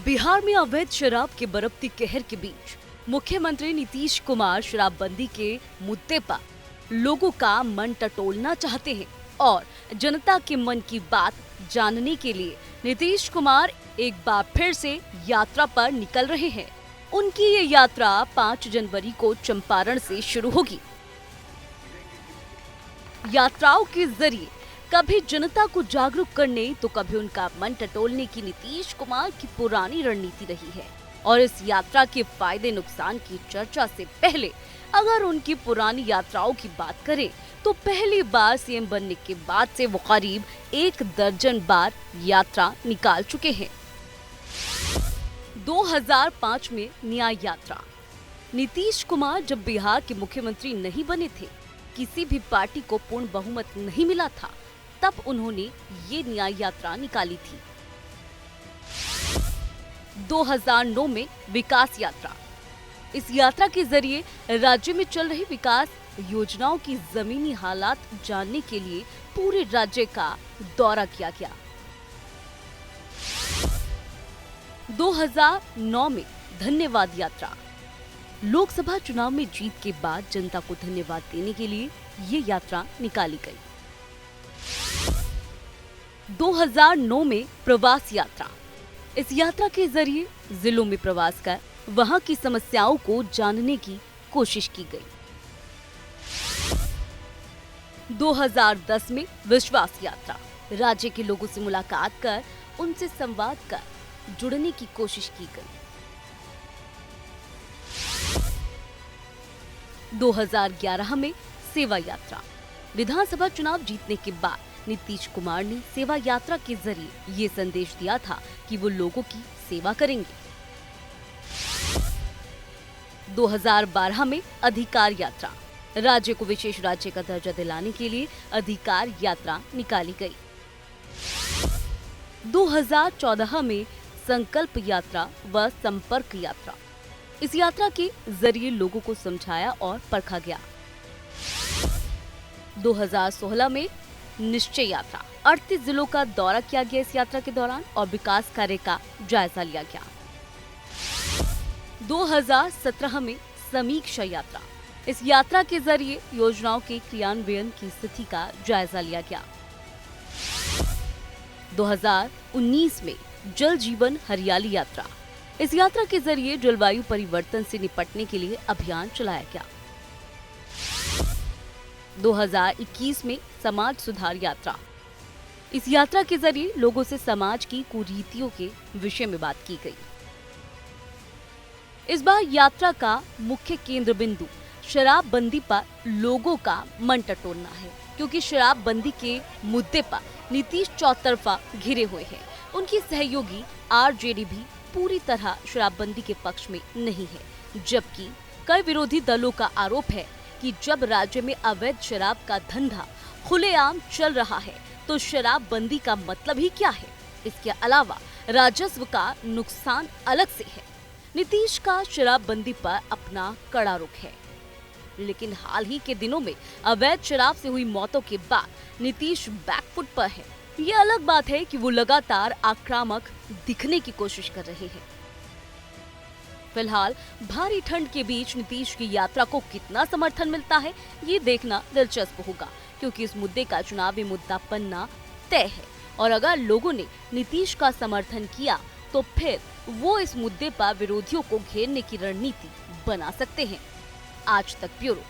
बिहार में अवैध शराब के बरपती कहर के बीच मुख्यमंत्री नीतीश कुमार शराबबंदी के मुद्दे पर लोगों का मन टटोलना चाहते हैं और जनता के मन की बात जानने के लिए नीतीश कुमार एक बार फिर से यात्रा पर निकल रहे हैं। उनकी ये यात्रा 5 जनवरी को चंपारण से शुरू होगी। यात्राओं के जरिए कभी जनता को जागरूक करने तो कभी उनका मन टटोलने की नीतीश कुमार की पुरानी रणनीति रही है। और इस यात्रा के फायदे नुकसान की चर्चा से पहले अगर उनकी पुरानी यात्राओं की बात करें तो पहली बार सीएम बनने के बाद से वो करीब 1 दर्जन बार यात्रा निकाल चुके हैं। 2005 में न्याय यात्रा। नीतीश कुमार जब बिहार के मुख्यमंत्री नहीं बने थे, किसी भी पार्टी को पूर्ण बहुमत नहीं मिला था, तब उन्होंने ये न्याय यात्रा निकाली थी। 2009 में विकास यात्रा। इस यात्रा के जरिए राज्य में चल रही विकास योजनाओं की जमीनी हालात जानने के लिए पूरे राज्य का दौरा किया गया। 2009 में धन्यवाद यात्रा। लोकसभा चुनाव में जीत के बाद जनता को धन्यवाद देने के लिए ये यात्रा निकाली गई। 2009 में प्रवास यात्रा। इस यात्रा के जरिए जिलों में प्रवास कर वहां की समस्याओं को जानने की कोशिश की गई। 2010 में विश्वास यात्रा। राज्य के लोगों से मुलाकात कर उनसे संवाद कर जुड़ने की कोशिश की गई। 2011 में सेवा यात्रा। विधानसभा चुनाव जीतने के बाद नीतीश कुमार ने सेवा यात्रा के जरिए ये संदेश दिया था कि वो लोगों की सेवा करेंगे। 2012 में अधिकार यात्रा। राज्य को विशेष राज्य का दर्जा दिलाने के लिए अधिकार यात्रा निकाली गई। 2014 में संकल्प यात्रा व संपर्क यात्रा। इस यात्रा के जरिए लोगों को समझाया और परखा गया। 2016 में निश्चय यात्रा। 38 जिलों का दौरा किया गया इस यात्रा के दौरान और विकास कार्य का जायजा लिया गया। 2017 में समीक्षा यात्रा। इस यात्रा के जरिए योजनाओं के क्रियान्वयन की स्थिति का जायजा लिया गया। 2019 में जल जीवन हरियाली यात्रा। इस यात्रा के जरिए जलवायु परिवर्तन से निपटने के लिए अभियान चलाया गया। 2021 में समाज सुधार यात्रा। इस यात्रा के जरिए लोगों से समाज की कुरीतियों के विषय में बात की गई। इस बार यात्रा का मुख्य केंद्र बिंदु शराबबंदी पर लोगों का मन टटोलना है, क्योंकि शराबबंदी के मुद्दे पर नीतीश चौतरफा घिरे हुए हैं। उनकी सहयोगी आरजेडी भी पूरी तरह शराबबंदी के पक्ष में नहीं है, जबकि कई विरोधी दलों का आरोप है कि जब राज्य में अवैध शराब का धंधा खुलेआम चल रहा है तो शराबबंदी का मतलब ही क्या है। इसके अलावा राजस्व का नुकसान अलग से है। नीतीश का शराबबंदी पर अपना कड़ा रुख है, लेकिन हाल ही के दिनों में अवैध शराब से हुई मौतों के बाद नीतीश बैकफुट पर है। ये अलग बात है कि वो लगातार आक्रामक दिखने की कोशिश कर रहे हैं। फिलहाल भारी ठंड के बीच नीतीश की यात्रा को कितना समर्थन मिलता है, ये देखना दिलचस्प होगा, क्योंकि इस मुद्दे का चुनावी मुद्दा बनना तय है। और अगर लोगों ने नीतीश का समर्थन किया तो फिर वो इस मुद्दे पर विरोधियों को घेरने की रणनीति बना सकते हैं। आज तक ब्यूरो।